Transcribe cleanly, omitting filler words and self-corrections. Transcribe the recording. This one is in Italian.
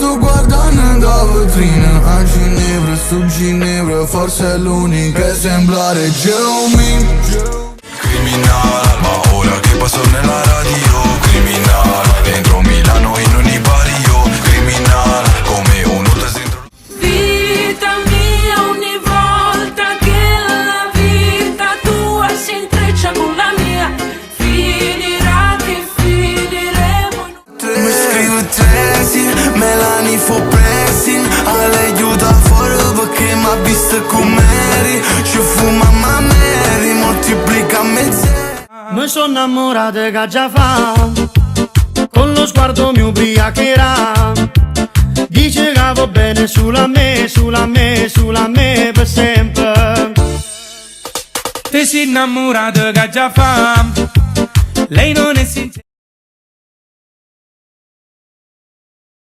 sto guardando da vetrina a Ginevra, su Ginevra, forse è l'unica a sembrare Geomi. Criminale, ma ora che passo nella radio. Criminale, dentro Milano in ogni barrio. Criminale, come un ultra dentro. Vita mia, ogni volta che la vita tua si intreccia con la mia, finirà che finiremo in Mi scrivo Tracy, Melanie for pressing. A lei aiuta fuori perché m'ha visto come eri. Ci fuma ma Mary, moltiplica mezze. Mi sono innamorato che già fa, con lo sguardo mi ubriacherà. Dice che va bene sulla me, sulla me, sulla me per sempre. Te sei innamorato che già fa, lei non è sincera.